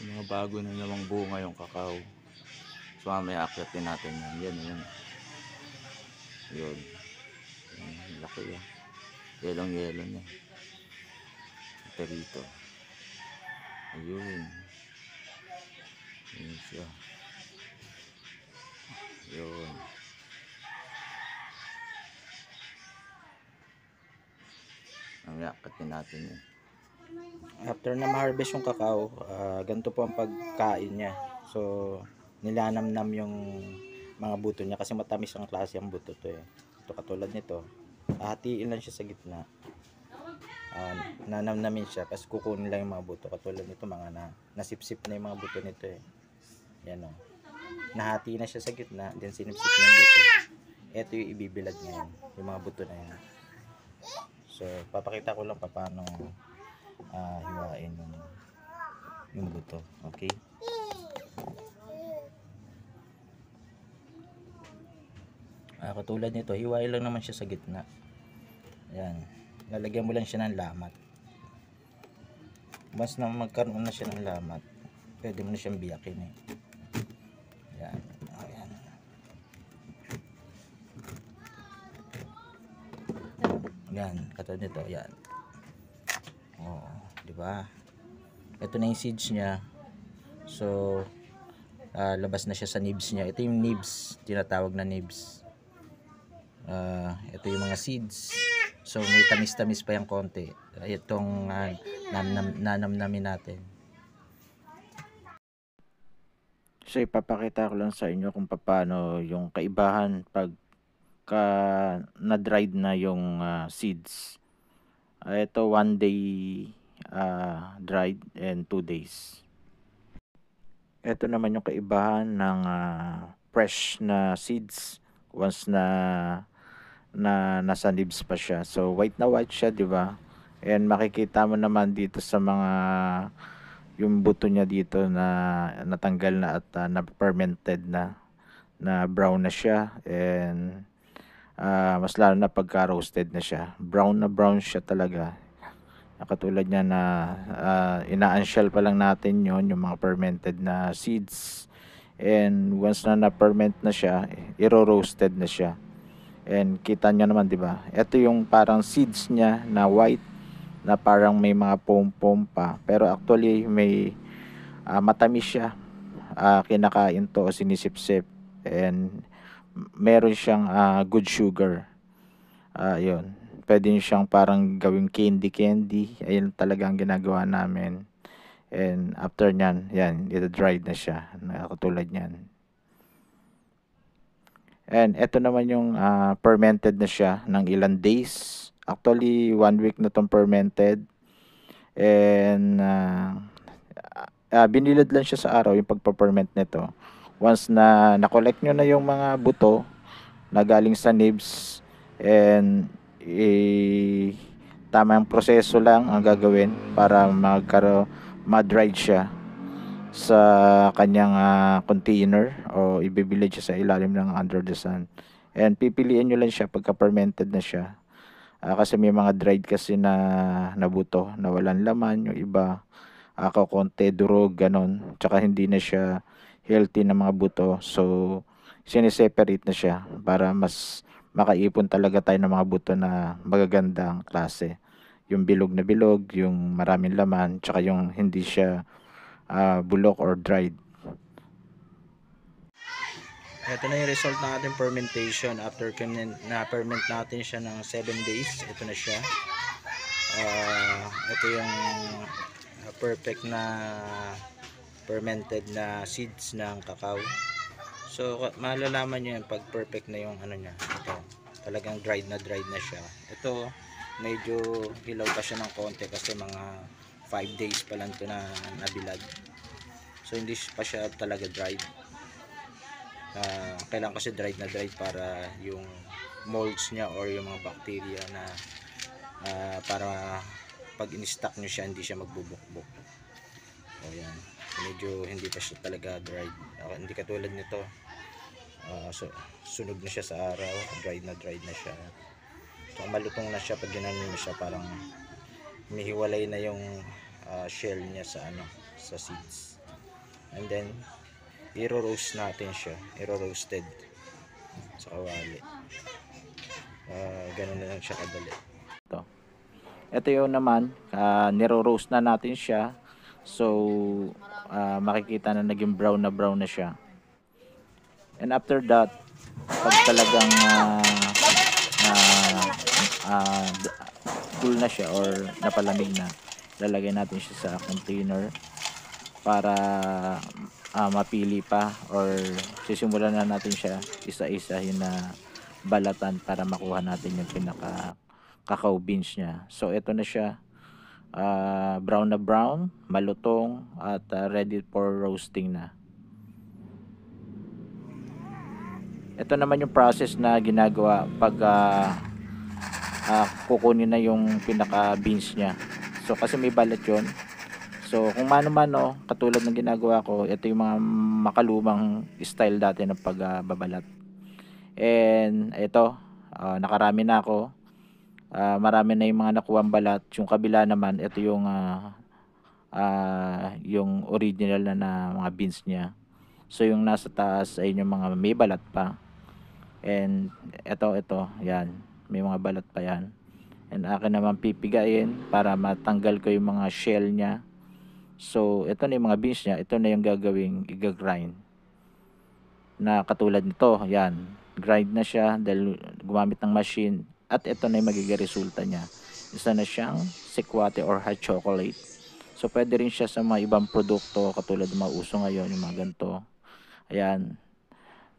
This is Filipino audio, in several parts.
Mga bago na namang bunga yung kakao. So mamaya akyatin natin yan. Yan, yan. Yun. Yan, laki yan. Yelong-yelong na. Ito rito. Ayun. Ayun siya. Ayun. Mamaya akyatin natin yan. After na ma-harvest yung kakao, ganito po ang pagkain niya. So, nilanamnam yung mga buto niya kasi matamis ang klase ang buto to eh. Ito katulad nito, hatiin lang siya sa gitna. Nanamnamin siya kasi kukunin lang yung mga buto. Katulad nito, mga nasipsip na yung mga buto nito eh. Yan o. Nahati na siya sa gitna, then sinipsip na yung buto. Ito yung ibibilad ngayon, yung mga buto na yan. So, papakita ko lang paano hiwain yung buto. Okay? Katulad nito, hiwain lang naman siya sa gitna. Ayan. Lalagyan mo lang siya ng lamat. Once na magkaroon na siya ng lamat, pwede mo na siyang biyakin eh. Ayan. Ayan. Ayan. Katulad nito. Ayan. Oh, di ba? Ito na yung seeds niya. So, labas na siya sa nibs niya. Ito yung nibs, tinatawag na nibs. Ito yung mga seeds. So, may tamis-tamis pa yung konti. Itong nanamnamin natin. So, ipapakita ko lang sa inyo kung paano yung kaibahan pagka na-dried na yung seeds. Ito 1 day dried and 2 days. Ito naman yung kaibahan ng fresh na seeds once na nasa nibs pa siya. So white na white siya, di ba? And makikita mo naman dito sa mga yung buto niya dito na natanggal na at na fermented na brown na siya, and mas lalo na pagka roasted na siya, brown na brown siya talaga. Katulad niya na ina-unshell pa lang natin yon yung mga fermented na seeds, and once na na-ferment na siya, iro-roasted na siya. And kita niyo naman, di ba? Ito yung parang seeds niya na white na parang may mga foam pa, pero actually may matamis siya. Kinakain to o sinisipsip, and meron siyang good sugar. Yun, pwede nyo siyang parang gawing candy. Ayun talaga ang ginagawa namin. And after nyan, yan, ito-dried na siya, katulad nyan. And ito naman yung fermented na siya ng ilang days. Actually 1 week na tong fermented. And binilad lang siya sa araw yung pagpa-ferment nito. Once na na-collect nyo na yung mga buto na galing sa nibs, and tamang proseso lang ang gagawin para ma-dried siya sa kanyang container, o ibibilad siya sa ilalim ng under the sun. And pipiliin nyo lang siya pagka fermented na siya. Kasi may mga dried kasi na buto na walang laman, yung iba kakonte durog, ganon. Tsaka hindi na siya healthy na mga buto. So, sineseparate na siya para mas makaipon talaga tayo ng mga buto na magagandang klase. Yung bilog na bilog, yung maraming laman, tsaka yung hindi siya bulok or dried. Ito na yung result ng ating fermentation. After na-ferment natin siya ng 7 days, ito na siya. Ito yung perfect na fermented na seeds ng kakao. So malalaman nyo yan pag perfect na yung ano niya. Ito, talagang dried na siya. Ito medyo hilaw pa siya ng konti kasi mga 5 days pa lang ito na nabilad. So hindi pa siya talaga dried. Kailangan kasi dried para yung molds niya or yung mga bacteria na para pag in-stock nyo siya hindi siya magbubukbok. O yan, medyo hindi pa siya talaga dried. Hindi katulad nito, so sunog na siya sa araw, dried na siya. So malutong na siya pag ginanon mo siya, parang mihiwalay na yung shell niya sa sa seeds. And then i-roast natin siya, i-roasted sa kawali. Ganun na lang siya kadali. Ito yung naman, niro-roast na natin siya. So makikita na naging brown na siya. And after that, pag talagang cool na siya or napalamig na, lalagay natin siya sa container para mapili pa, or sisimulan na natin siya isa-isahin na balatan para makuha natin yung pinaka cacao beans niya. So ito na siya, brown na brown, malutong at ready for roasting na. Ito naman yung process na ginagawa pag kukunin na yung pinaka beans niya. So kasi may balat yun. So kung mano-mano, katulad ng ginagawa ko, ito yung mga makalumang style dati ng pagbabalat. And ito, nakarami na ako. Marami na yung mga nakuwang balat. Yung kabila naman, ito yung original na mga beans niya. So yung nasa taas ay yung mga may balat pa. And ito, yan. May mga balat pa yan. And akin naman pipigain para matanggal ko yung mga shell niya. So ito na yung mga beans niya. Ito na yung gagawing i-grind. Na katulad nito, yan. Grind na siya dahil gumamit ng machine. At ito na yung magiging resulta niya. Isa na siyang sekwate or hot chocolate. So pwede rin siya sa mga ibang produkto katulad ng mga uso ngayon, yung mga ganito. Ayan,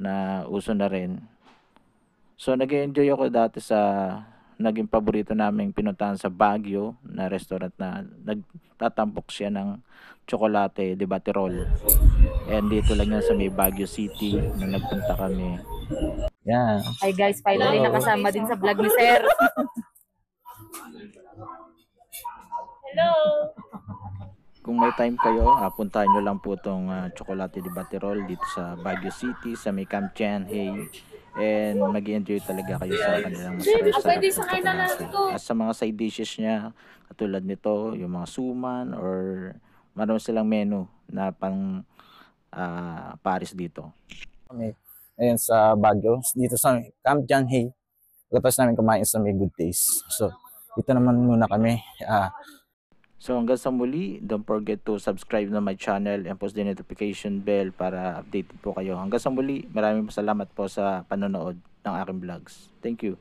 na uso na rin. So nag-enjoy ako dati sa naging paborito naming pinuntahan sa Baguio na restaurant na nagtatampok siya ng Chocolate de Baterol. And dito lang yan sa may Baguio City na nagpunta kami. Yan. Hi guys, finally nakasama din sa vlog ni Sir. Hello! Kung may time kayo, puntahan nyo lang po itong Chocolate de Baterol dito sa Baguio City, sa may Camp Chanhae. And mag-enjoy talaga kayo sa kanilang masarap na chocolate. At sa mga side dishes niya, katulad nito, yung mga suman or marami silang menu na pang Paris dito. Kami ayun sa Baguio, dito sa Camp Chanhae. Tapos namin kumain sa may Good Taste. So, dito naman muna kami. So hanggang sa muli, don't forget to subscribe na my channel and post the notification bell para updated po kayo. Hanggang sa muli, maraming salamat po sa panonood ng aking vlogs. Thank you.